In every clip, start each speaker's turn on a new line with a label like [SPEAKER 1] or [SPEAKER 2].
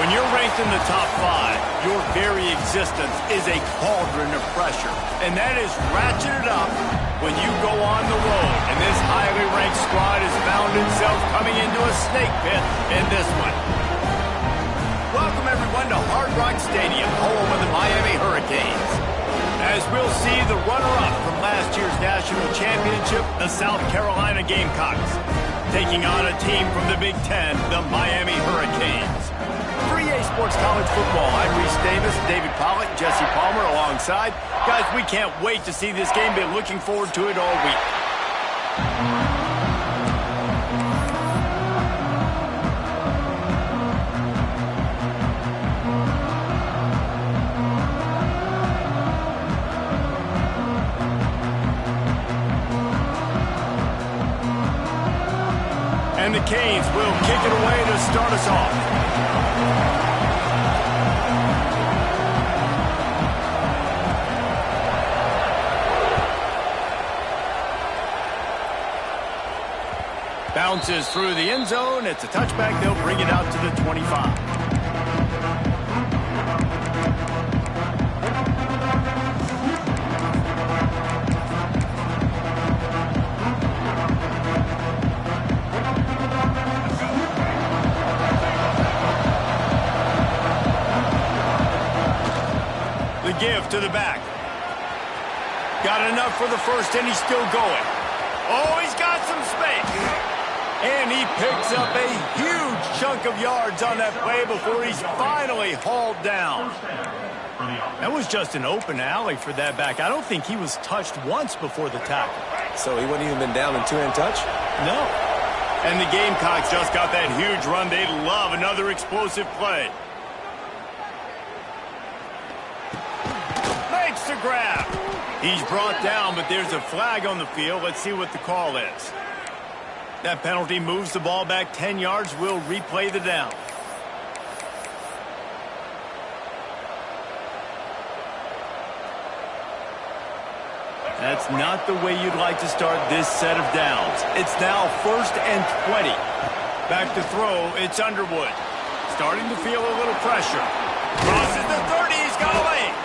[SPEAKER 1] When you're ranked in the top 5, your very existence is a cauldron of pressure. And that is ratcheted up when you go on the road. And this highly ranked squad has found itself coming into a snake pit in this one. Welcome, everyone, to Hard Rock Stadium, home of the Miami Hurricanes. As we'll see the runner-up from last year's national championship, the South Carolina Gamecocks, taking on a team from the Big Ten, the Miami Hurricanes. For EA Sports College Football, I'm Reese Davis, David Pollock, Jesse Palmer alongside. Guys, we can't wait to see this game. Been looking forward to it all week. And the Canes will kick it away to start us off. Bounces through the end zone. It's a touchback. They'll bring it out to the 25. The give to the back. Got enough for the first, and he's still going. Oh, he's got some space. And he picks up a huge chunk of yards on that play before he's finally hauled down. That was just an open alley for that back. I don't think he was touched once before the tackle.
[SPEAKER 2] So he wouldn't even been down in two-hand touch?
[SPEAKER 1] No. And the Gamecocks just got that huge run. They'd love another explosive play. Makes the grab. He's brought down, but there's a flag on the field. Let's see what the call is. That penalty moves the ball back 10 yards. We'll replay the down. That's not the way you'd like to start this set of downs. It's now 1st and 20. Back to throw. It's Underwood. Starting to feel a little pressure. Crosses the 30. He's got a lane.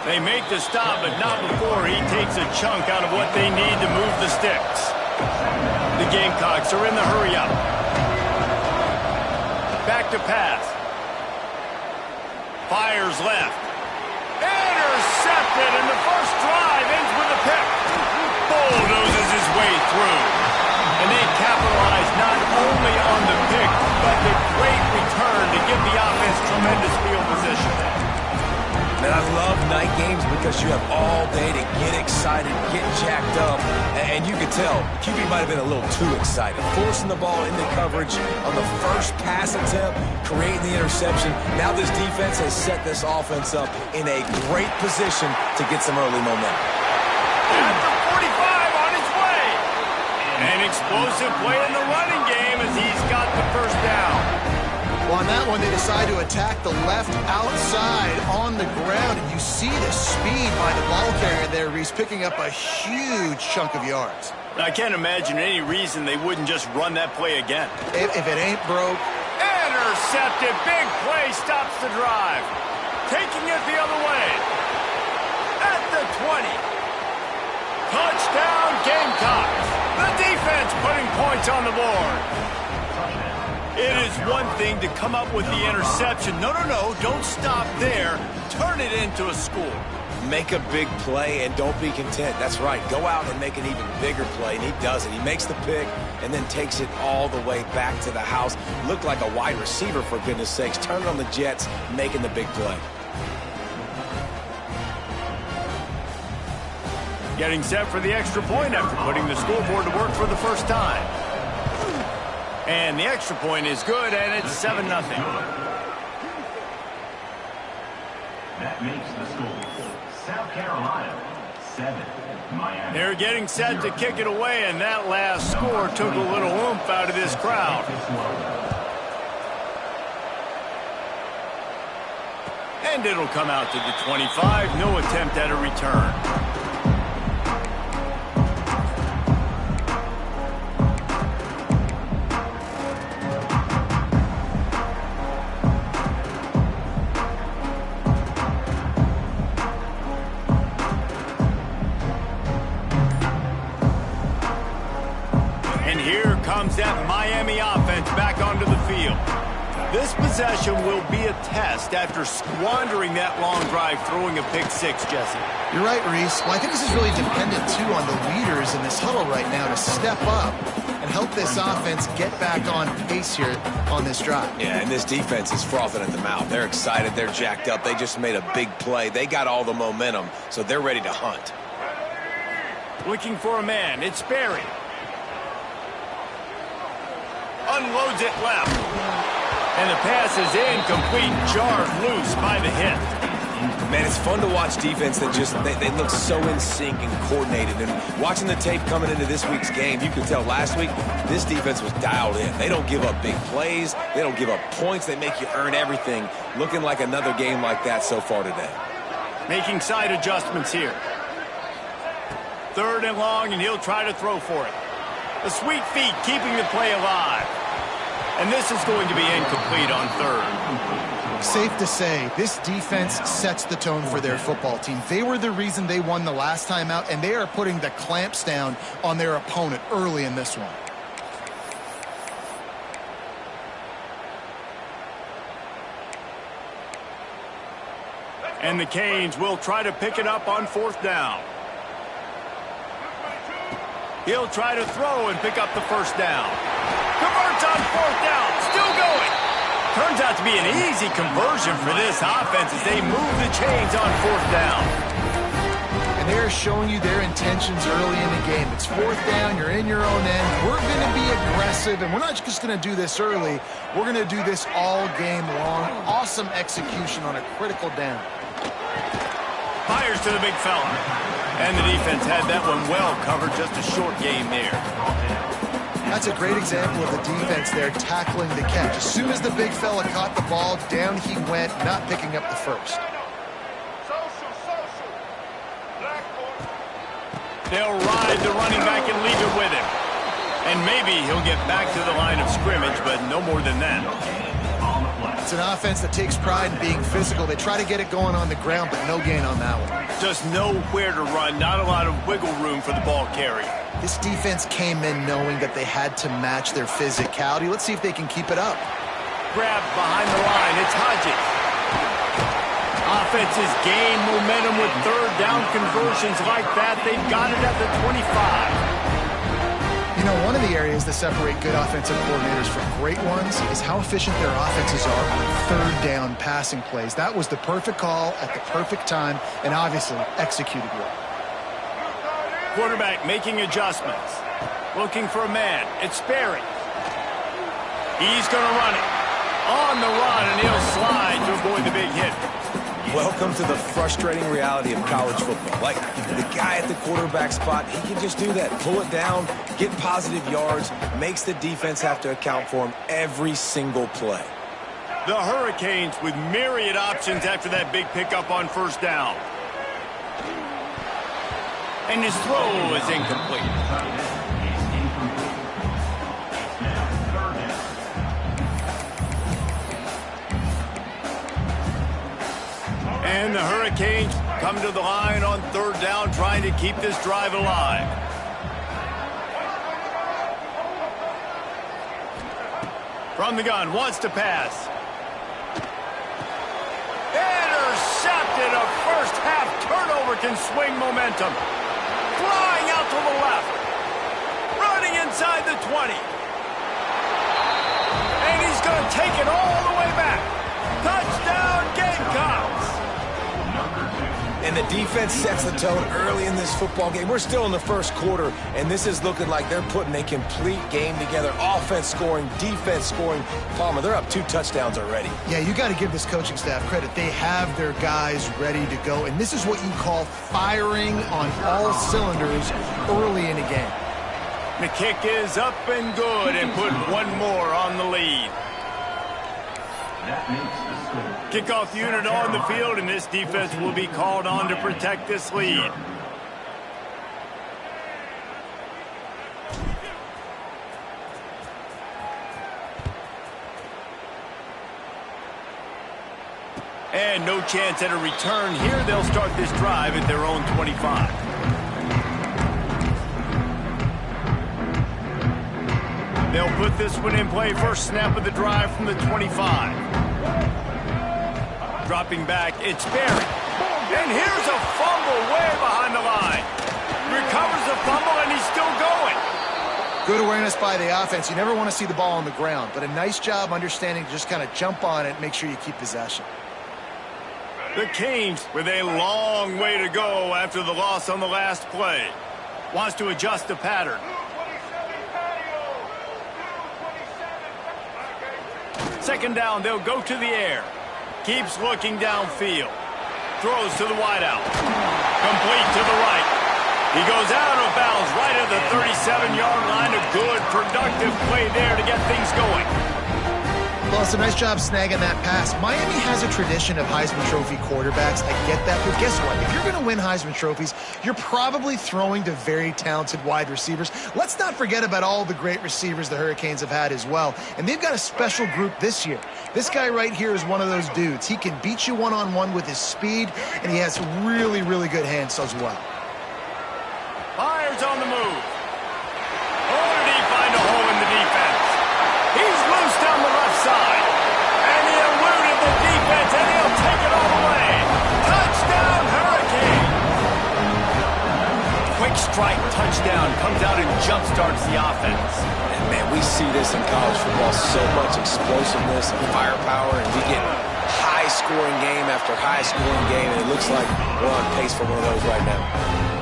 [SPEAKER 1] They make the stop, but not before he takes a chunk out of what they need to move the sticks. The Gamecocks are in the hurry-up. Back to pass. Fires left. Intercepted, and the first drive ends with a pick. Bulldozes his way through. And they capitalize not only on the pick, but the great return to give the offense tremendous field position.
[SPEAKER 2] Man, I love night games because you have all day to get excited, get jacked up, and you can tell QB might have been a little too excited. Forcing the ball into coverage on the first pass attempt, creating the interception. Now this defense has set this offense up in a great position to get some early momentum.
[SPEAKER 1] At the 45 on his way. An explosive play in the running game as he's got the first down.
[SPEAKER 3] Well, on that one, they decide to attack the left outside on the ground, and you see the speed by the ball carrier there, Reese, picking up a huge chunk of yards.
[SPEAKER 1] I can't imagine any reason they wouldn't just run that play again.
[SPEAKER 3] If it ain't broke.
[SPEAKER 1] Intercepted. Big play stops the drive. Taking it the other way. At the 20. Touchdown, Gamecocks. The defense putting points on the board. It is one thing to come up with the interception. No, don't stop there. Turn it into a score.
[SPEAKER 2] Make a big play and don't be content. That's right. Go out and make an even bigger play, and he does it. He makes the pick and then takes it all the way back to the house. Looked like a wide receiver, for goodness sakes. Turning on the jets, making the big play.
[SPEAKER 1] Getting set for the extra point after putting the scoreboard to work for the first time. And the extra point is good, and it's 7-0.
[SPEAKER 4] That makes the score South Carolina 7, Miami.
[SPEAKER 1] They're getting set to kick it away, and that last score took a little oomph out of this crowd. And it'll come out to the 25. No attempt at a return. This possession will be a test after squandering that long drive throwing a pick six, Jesse.
[SPEAKER 3] You're right, Reese. Well, I think this is really dependent, too, on the leaders in this huddle right now to step up and help this offense get back on pace here on this drive.
[SPEAKER 2] Yeah, and this defense is frothing at the mouth. They're excited. They're jacked up. They just made a big play. They got all the momentum, so they're ready to hunt.
[SPEAKER 1] Looking for a man. It's Sperry. Unloads it left. And the pass is incomplete, jarred loose by the hit.
[SPEAKER 2] Man, it's fun to watch defense that just, they look so in sync and coordinated. And watching the tape coming into this week's game, you could tell last week this defense was dialed in. They don't give up big plays. They don't give up points. They make you earn everything. Looking like another game like that so far today.
[SPEAKER 1] Making side adjustments here. 3rd and long, and he'll try to throw for it. The sweet feet keeping the play alive. And this is going to be incomplete on 3rd.
[SPEAKER 3] Safe to say, this defense sets the tone for their football team. They were the reason they won the last time out, and they are putting the clamps down on their opponent early in this one.
[SPEAKER 1] And the Canes will try to pick it up on 4th down. He'll try to throw and pick up the 1st down. Converts on 4th down. Still going. Turns out to be an easy conversion for this offense as they move the chains on 4th down.
[SPEAKER 3] And they're showing you their intentions early in the game. It's 4th down. You're in your own end. We're going to be aggressive, and we're not just going to do this early. We're going to do this all game long. Awesome execution on a critical down.
[SPEAKER 1] Fires to the big fella. And the defense had that one well covered. Just a short game there.
[SPEAKER 3] That's a great example of the defense there tackling the catch. As soon as the big fella caught the ball, down he went, not picking up the first.
[SPEAKER 1] They'll ride the running back and leave it with him. And maybe he'll get back to the line of scrimmage, but no more than that.
[SPEAKER 3] It's an offense that takes pride in being physical. They try to get it going on the ground, but no gain on that one.
[SPEAKER 1] Just nowhere to run, not a lot of wiggle room for the ball carrier.
[SPEAKER 3] This defense came in knowing that they had to match their physicality. Let's see if they can keep it up.
[SPEAKER 1] Grab behind the line. It's Hodges. Offenses gain momentum with 3rd down conversions like that. They've got it at the 25.
[SPEAKER 3] You know, one of the areas that separate good offensive coordinators from great ones is how efficient their offenses are on 3rd down passing plays. That was the perfect call at the perfect time and obviously executed well.
[SPEAKER 1] Quarterback making adjustments. Looking for a man. It's Sperry. He's going to run it. On the run, and he'll slide to avoid the big hit.
[SPEAKER 2] Welcome to the frustrating reality of college football. Like, the guy at the quarterback spot, he can just do that. Pull it down, get positive yards, makes the defense have to account for him every single play.
[SPEAKER 1] The Hurricanes with myriad options after that big pickup on 1st down. And his throw is incomplete. And the Hurricanes come to the line on 3rd down, trying to keep this drive alive. From the gun, wants to pass. Intercepted. A first-half turnover can swing momentum. Flying out to the left. Running inside the 20. And he's going to take it all the way back. Touchdown, Gamecocks.
[SPEAKER 2] And the defense sets the tone early in this football game. We're still in the 1st quarter, and this is looking like they're putting a complete game together. Offense scoring, defense scoring. Palmer, they're up 2 touchdowns already.
[SPEAKER 3] Yeah, you got to give this coaching staff credit. They have their guys ready to go, and this is what you call firing on all cylinders early in a game.
[SPEAKER 1] The kick is up and good, and put one more on the lead.
[SPEAKER 4] That makes the score.
[SPEAKER 1] Kickoff unit on the field, and this defense will be called on to protect this lead. And no chance at a return here. They'll start this drive at their own 25. They'll put this one in play. First snap of the drive from the 25. Dropping back, it's Berry. And here's a fumble way behind the line. Recovers the fumble, and he's still going.
[SPEAKER 3] Good awareness by the offense. You never want to see the ball on the ground, but a nice job understanding to just kind of jump on it and make sure you keep possession.
[SPEAKER 1] The Canes with a long way to go after the loss on the last play. Wants to adjust the pattern. Second down, they'll go to the air. Keeps looking downfield. Throws to the wideout. Complete to the right. He goes out of bounds right at the 37-yard line. A good, productive play there to get things going.
[SPEAKER 3] Well, it's a nice job snagging that pass. Miami has a tradition of Heisman Trophy quarterbacks. I get that, but guess what? If you're going to win Heisman Trophies, you're probably throwing to very talented wide receivers. Let's not forget about all the great receivers the Hurricanes have had as well. And they've got a special group this year. This guy right here is one of those dudes. He can beat you one-on-one with his speed, and he has really, really good hands as well.
[SPEAKER 1] Fires on the move. Oh, did he find a hole in the defense? He's loose down the left side. And he eluded the defense, and he'll take it all the way. Touchdown, Hurricane! Quick strike touchdown comes out and jump-starts the offense.
[SPEAKER 2] And, man, we see this in college football, so much explosiveness and firepower, and we get high-scoring game after high-scoring game, and it looks like we're on pace for one of those right now.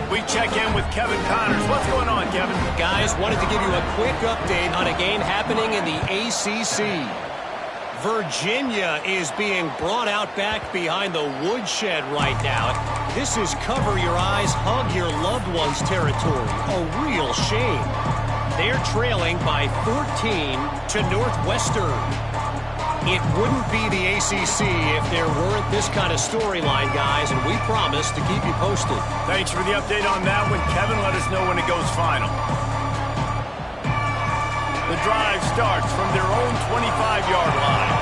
[SPEAKER 1] We check in with Kevin Connors. What's going on, Kevin?
[SPEAKER 5] Guys, wanted to give you a quick update on a game happening in the ACC. Virginia is being brought out back behind the woodshed right now. This is cover your eyes, hug your loved ones territory. A real shame. They're trailing by 14 to Northwestern. It wouldn't be the ACC if there weren't this kind of storyline, guys, and we promise to keep you posted.
[SPEAKER 1] Thanks for the update on that one, Kevin. Let us know when it goes final. The drive starts from their own 25-yard line.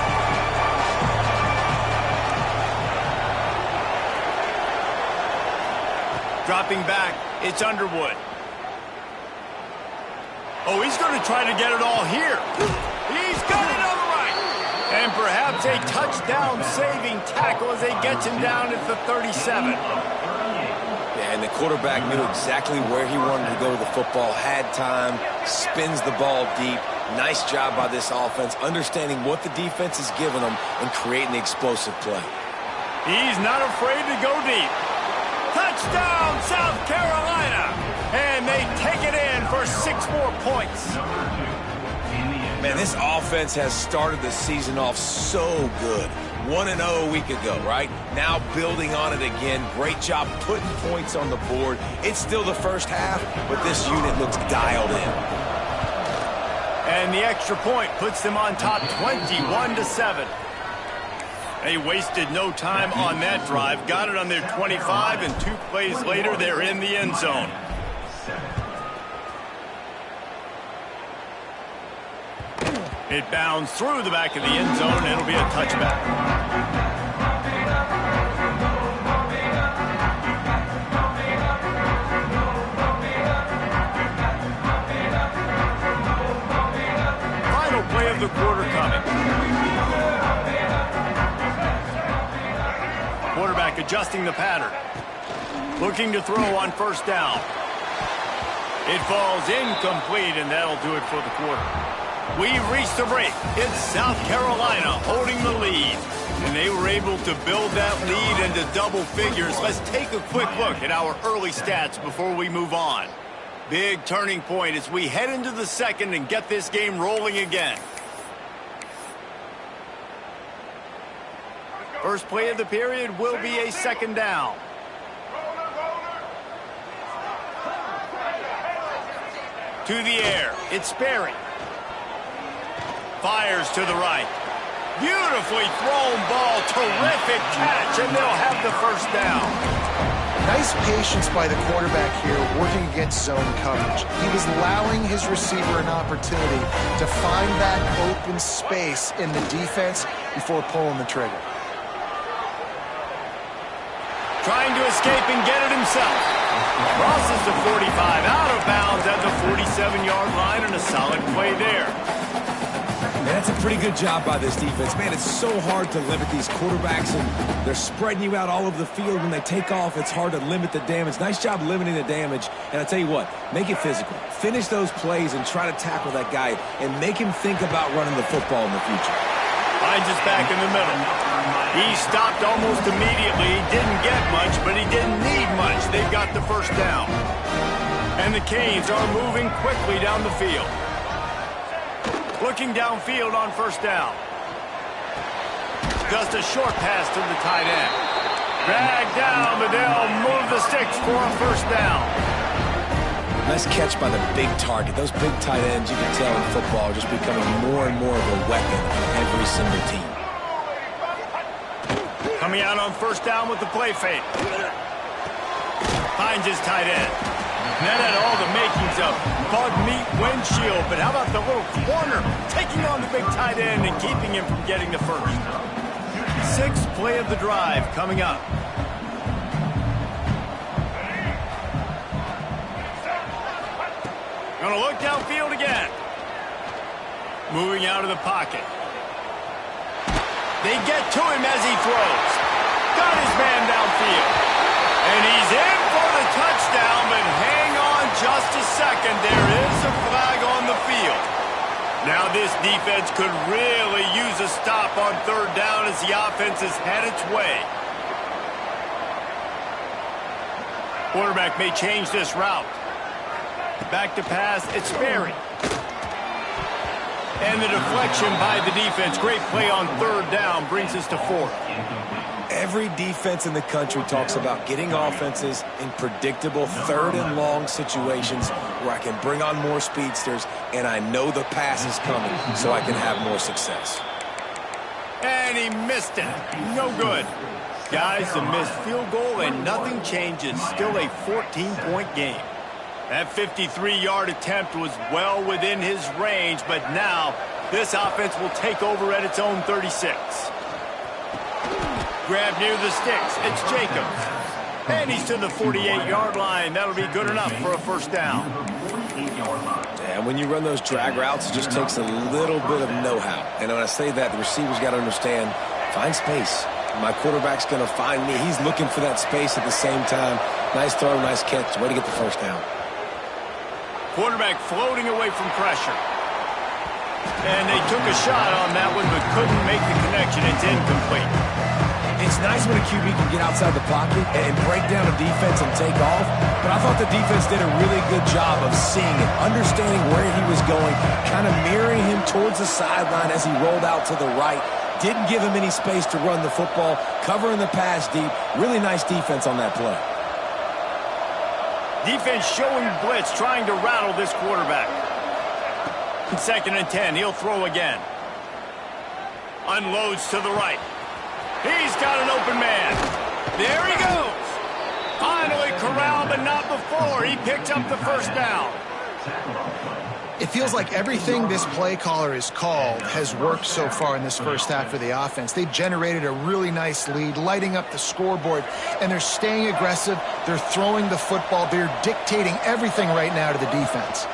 [SPEAKER 1] Dropping back, it's Underwood. Oh, he's going to try to get it all here. He's got it on the right. And perhaps a touchdown-saving tackle as they get him down at the 37.
[SPEAKER 2] Yeah, and the quarterback knew exactly where he wanted to go with the football, had time, spins the ball deep. Nice job by this offense, understanding what the defense is giving them and creating the explosive play.
[SPEAKER 1] He's not afraid to go deep. Touchdown, South Carolina! And they take it in for 6 more points.
[SPEAKER 2] Man, this offense has started the season off so good. 1-0 a week ago, right? Now building on it again. Great job putting points on the board. It's still the first half, but this unit looks dialed in.
[SPEAKER 1] And the extra point puts them on top 21-7. They wasted no time on that drive. Got it on their 25, and 2 plays later, they're in the end zone. It bounds through the back of the end zone, and it'll be a touchback. Final play of the quarter coming. Quarterback adjusting the pattern. Looking to throw on first down. It falls incomplete, and that'll do it for the quarter. We've reached the break. It's South Carolina holding the lead. And they were able to build that lead into double figures. Let's take a quick look at our early stats before we move on. Big turning point as we head into the second and get this game rolling again. First play of the period will be a second down. To the air, it's Berry. Fires to the right. Beautifully thrown ball. Terrific catch, and they'll have the first down.
[SPEAKER 3] Nice patience by the quarterback here working against zone coverage. He was allowing his receiver an opportunity to find that open space in the defense before pulling the trigger.
[SPEAKER 1] trying to escape and get it himself. Crosses the 45, out of bounds at the 47-yard line, and a solid play there.
[SPEAKER 2] Man, that's a pretty good job by this defense. Man, it's so hard to limit these quarterbacks, and they're spreading you out all over the field. When they take off, it's hard to limit the damage. Nice job limiting the damage. And I tell you what, make it physical. Finish those plays and try to tackle that guy and make him think about running the football in the future.
[SPEAKER 1] Finds us back in the middle. He stopped almost immediately. He didn't get much, but he didn't need much. They've got the first down. And the Canes are moving quickly down the field. Looking downfield on first down. Just a short pass to the tight end. Dragged down, but they'll move the sticks for a first down.
[SPEAKER 2] Nice catch by the big target. Those big tight ends, you can tell in football, are just becoming more and more of a weapon on every single team.
[SPEAKER 1] Coming out on first down with the play fake. Finds his tight end. That had all the makings of bug meat windshield, but how about the little corner taking on the big tight end and keeping him from getting the first? Sixth play of the drive coming up. Gonna look downfield again. Moving out of the pocket. They get to him as he throws. Got his man downfield. And he's in for the touchdown, but hang on just a second. There is a flag on the field. Now this defense could really use a stop on third down as the offense has had its way. Quarterback may change this route. Back to pass, it's Sperry. And the deflection by the defense. Great play on third down brings us to fourth.
[SPEAKER 2] Every defense in the country talks about getting offenses in predictable third and long situations where I can bring on more speedsters and I know the pass is coming so I can have more success.
[SPEAKER 1] And he missed it. No good. Guys, a missed field goal and nothing changes. Still a 14-point game. That 53-yard attempt was well within his range, but now this offense will take over at its own 36. Grab near the sticks. It's Jacobs. And he's to the 48-yard line. That'll be good enough for a first down.
[SPEAKER 2] And when you run those drag routes, it just takes a little bit of know-how. And when I say that, the receiver's got to understand, find space. My quarterback's going to find me. He's looking for that space at the same time. Nice throw, nice catch. Way to get the first down.
[SPEAKER 1] Quarterback floating away from pressure. And they took a shot on that one, but couldn't make the connection. It's incomplete.
[SPEAKER 2] It's nice when a QB can get outside the pocket and break down a defense and take off, but I thought the defense did a really good job of seeing it, understanding where he was going, kind of mirroring him towards the sideline as he rolled out to the right. Didn't give him any space to run the football, covering the pass deep. Really nice defense on that play.
[SPEAKER 1] Defense showing blitz, trying to rattle this quarterback. 2nd and 10, he'll throw again. Unloads to the right. He's got an open man. There he goes. Finally corralled, but not before. He picked up the first down.
[SPEAKER 3] It feels like everything this play caller has called has worked so far in this first half for the offense. They've generated a really nice lead, lighting up the scoreboard, and they're staying aggressive. They're throwing the football. They're dictating everything right now to the defense.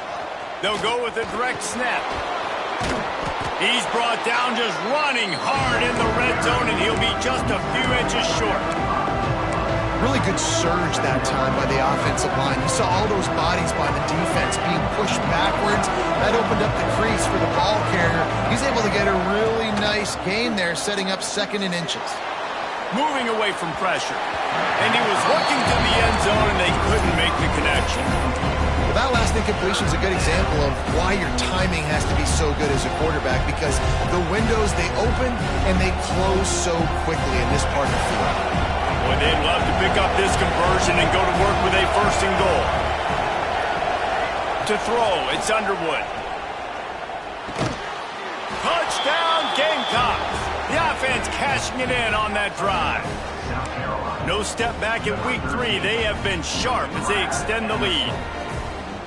[SPEAKER 1] They'll go with a direct snap. He's brought down just running hard in the red zone, and he'll be just a few inches short.
[SPEAKER 3] Really good surge that time by the offensive line. You saw all those bodies by the defense being pushed backwards. That opened up the crease for the ball carrier. He's able to get a really nice gain there, setting up 2nd and inches.
[SPEAKER 1] Moving away from pressure. And he was looking to the end zone, and they couldn't make the connection.
[SPEAKER 3] Well, that last incompletion is a good example of why your timing has to be so good as a quarterback, because the windows, they open and they close so quickly in this part of the field.
[SPEAKER 1] Boy, they'd love to pick up this conversion and go to work with a 1st and goal. To throw, it's Underwood. Touchdown, Gamecocks. The offense cashing it in on that drive. No step back in week 3. They have been sharp as they extend the lead.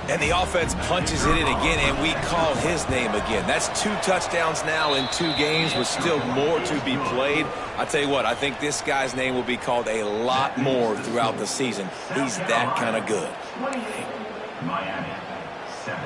[SPEAKER 2] And the offense punches it in again, and we call his name again. That's 2 touchdowns now in 2 games with still more to be played. I tell you what, I think this guy's name will be called a lot more throughout the season. He's that kind of good.
[SPEAKER 4] 28, Miami, 7.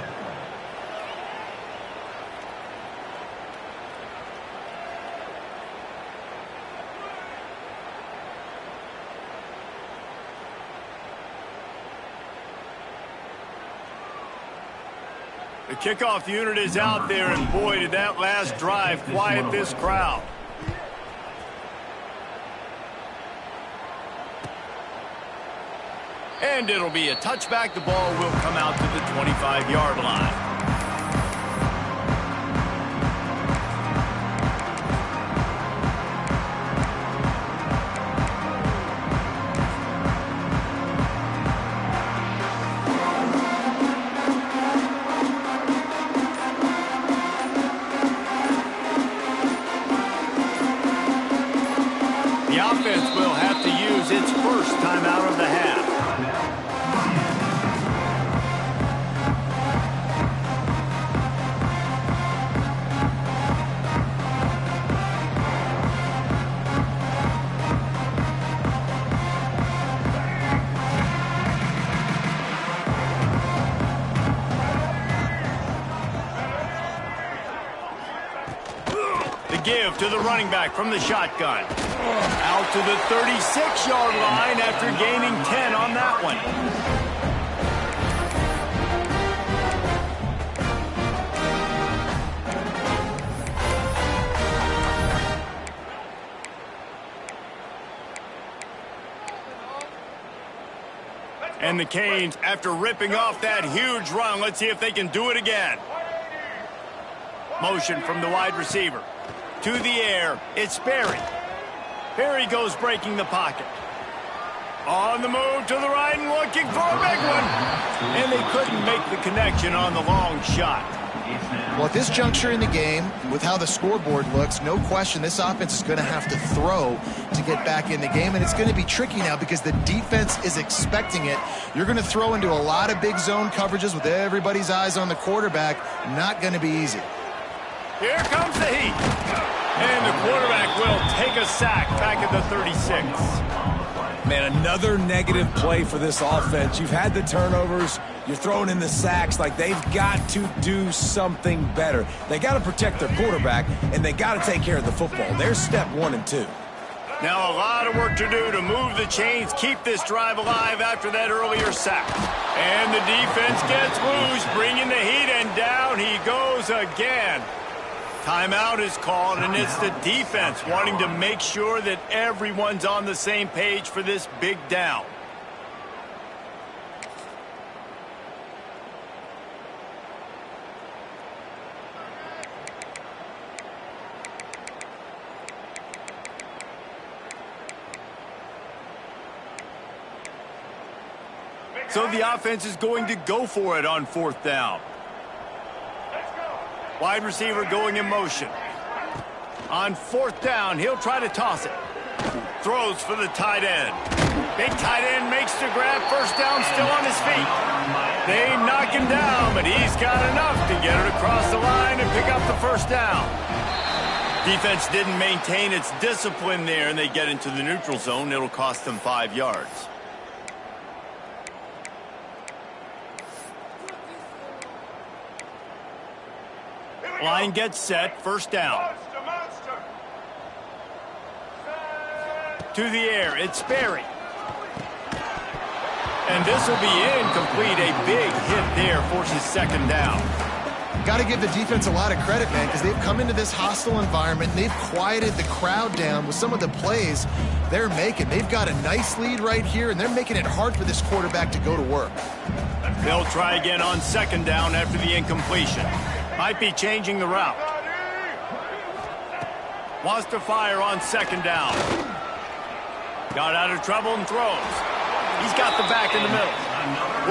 [SPEAKER 1] The kickoff unit is out there, and boy, did that last drive quiet this crowd. And it'll be a touchback. The ball will come out to the 25-yard line. The offense will have to use its first timeout of the half. Give to the running back from the shotgun. Out to the 36-yard line after gaining 10 on that one. And the Canes, after ripping off that huge run, let's see if they can do it again. Motion from the wide receiver. To the air, it's Berry. Berry goes breaking the pocket. On the move to the right and looking for a big one. And they couldn't make the connection on the long shot.
[SPEAKER 3] Well, at this juncture in the game, with how the scoreboard looks, no question this offense is going to have to throw to get back in the game. And it's going to be tricky now because the defense is expecting it. You're going to throw into a lot of big zone coverages with everybody's eyes on the quarterback. Not going to be easy.
[SPEAKER 1] Here comes the heat. And the quarterback will take a sack back at the 36.
[SPEAKER 2] Man, another negative play for this offense. You've had the turnovers. You're throwing in the sacks. Like, they've got to do something better. They got to protect their quarterback, and they got to take care of the football. There's step 1 and 2.
[SPEAKER 1] Now a lot of work to do to move the chains, keep this drive alive after that earlier sack. And the defense gets loose, bringing the heat, and down he goes again. Timeout is called, and it's the defense wanting to make sure that everyone's on the same page for this big down. So the offense is going to go for it on 4th down. Wide receiver going in motion. On 4th down, he'll try to toss it. Throws for the tight end. Big tight end makes the grab. First down, still on his feet. They knock him down, but he's got enough to get it across the line and pick up the first down. Defense didn't maintain its discipline there, and they get into the neutral zone. It'll cost them 5 yards. Line gets set, first down. To the air, it's Berry. And this will be incomplete. A big hit there forces 2nd down.
[SPEAKER 3] Got to give the defense a lot of credit, man, because they've come into this hostile environment. They've quieted the crowd down with some of the plays they're making. They've got a nice lead right here, and they're making it hard for this quarterback to go to work.
[SPEAKER 1] They'll try again on 2nd down after the incompletion. Might be changing the route. Wants to fire on 2nd down. Got out of trouble and throws. He's got the back in the middle.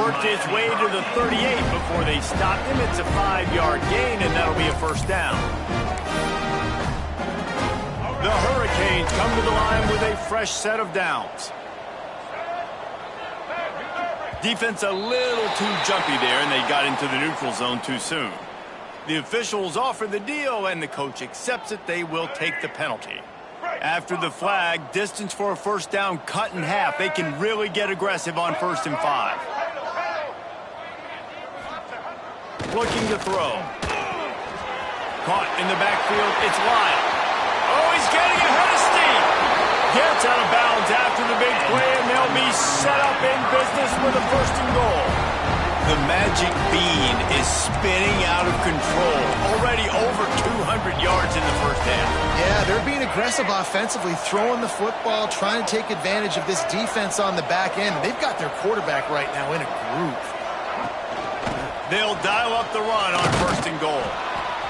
[SPEAKER 1] Worked his way to the 38 before they stopped him. It's a 5-yard gain, and that'll be a first down. The Hurricanes come to the line with a fresh set of downs. Defense a little too jumpy there, and they got into the neutral zone too soon. The officials offer the deal, and the coach accepts it. They will take the penalty. After the flag, distance for a first down cut in half. They can really get aggressive on 1st and 5. Looking to throw. Caught in the backfield. It's Lyle. Oh, he's getting ahead of steam. Gets out of bounds after the big play, and they'll be set up in business with a 1st and goal. The magic bean is spinning out of control. Already over 200 yards in the first half.
[SPEAKER 3] Yeah, they're being aggressive offensively, throwing the football, trying to take advantage of this defense on the back end. They've got their quarterback right now in a groove.
[SPEAKER 1] They'll dial up the run on 1st and goal.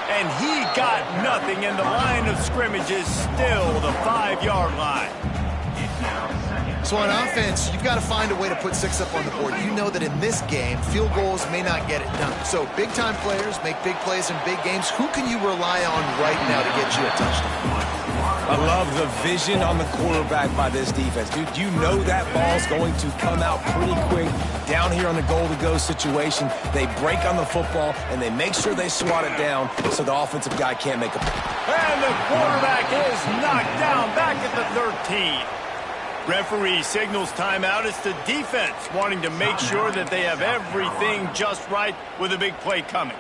[SPEAKER 1] And he got nothing, and the line of scrimmage is still the 5-yard line.
[SPEAKER 3] So on offense, you've got to find a way to put 6 up on the board. You know that in this game, field goals may not get it done. So big-time players make big plays in big games. Who can you rely on right now to get you a touchdown?
[SPEAKER 2] I love the vision on the quarterback by this defense. Dude, you know that ball's going to come out pretty quick. Down here on the goal-to-go situation, they break on the football, and they make sure they swat it down so the offensive guy can't make a play.
[SPEAKER 1] And the quarterback is knocked down back at the 13. Referee signals timeout. It's the defense wanting to make sure that they have everything just right with a big play coming.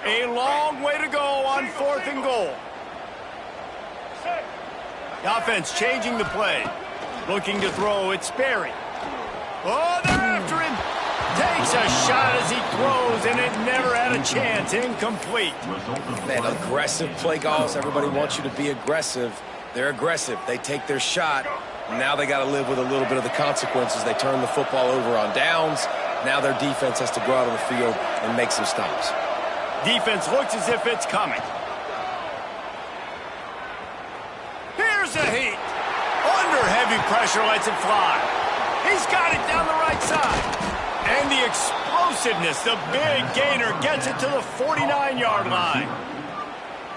[SPEAKER 1] A long way to go on 4th and goal. The offense changing the play. Looking to throw, it's Sperry. Oh, they're after him. Takes a shot as he throws, and it never had a chance. Incomplete.
[SPEAKER 2] Man, aggressive play calls. Everybody wants you to be aggressive. They're aggressive. They take their shot. Now they got to live with a little bit of the consequences. They turn the football over on downs. Now their defense has to go out on the field and make some stops.
[SPEAKER 1] Defense looks as if it's coming. Here's a heat. Under heavy pressure, lets it fly. He's got it down the right side. And the explosiveness, the big gainer, gets it to the 49-yard line.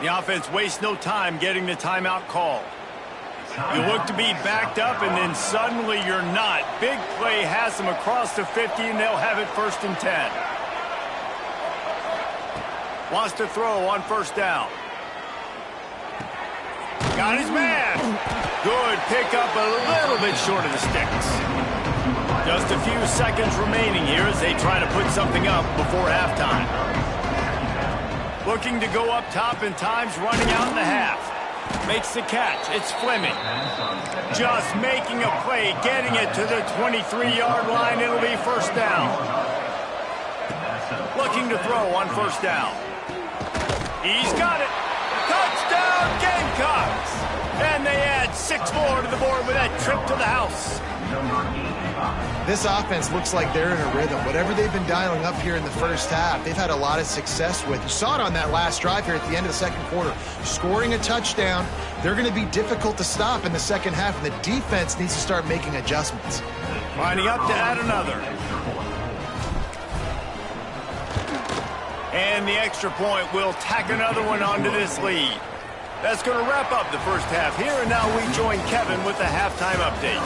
[SPEAKER 1] The offense wastes no time getting the timeout call. You look to be backed up, and then suddenly you're not. Big play has them across the 50, and they'll have it 1st and 10. Wants to throw on 1st down. Got his man. Good pickup, a little bit short of the sticks. Just a few seconds remaining here as they try to put something up before halftime. Looking to go up top, and time's running out in the half. Makes the catch. It's Fleming. Just making a play, getting it to the 23-yard line. It'll be 1st down. Looking to throw on 1st down. He's got it. Touchdown, Gamecocks! And they add 6 more to the board with that trip to the house.
[SPEAKER 3] This offense looks like they're in a rhythm. Whatever they've been dialing up here in the first half, they've had a lot of success with. You saw it on that last drive here at the end of the 2nd quarter. Scoring a touchdown, they're going to be difficult to stop in the 2nd half, and the defense needs to start making adjustments.
[SPEAKER 1] Lining up to add another. And the extra point will tack another one onto this lead. That's going to wrap up the first half here, and now we join Kevin with the halftime update.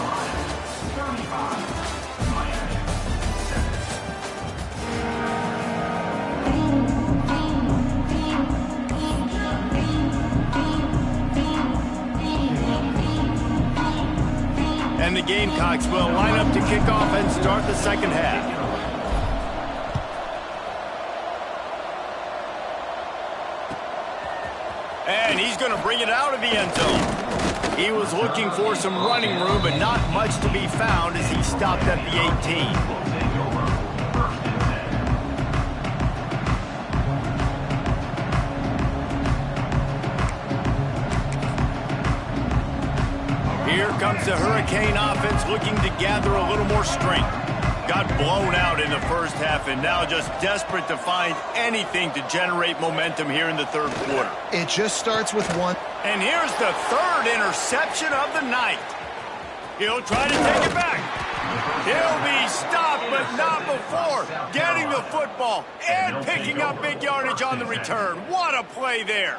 [SPEAKER 1] And the Gamecocks will line up to kick off and start the 2nd half. And he's going to bring it out of the end zone. He was looking for some running room, but not much to be found as he stopped at the 18. Here comes the Hurricane offense looking to gather a little more strength. Got blown out in the first half and now just desperate to find anything to generate momentum here in the 3rd quarter.
[SPEAKER 3] It just starts with one.
[SPEAKER 1] And here's the 3rd interception of the night. He'll try to take it back. He'll be stopped, but not before getting the football and picking up big yardage on the return. What a play there.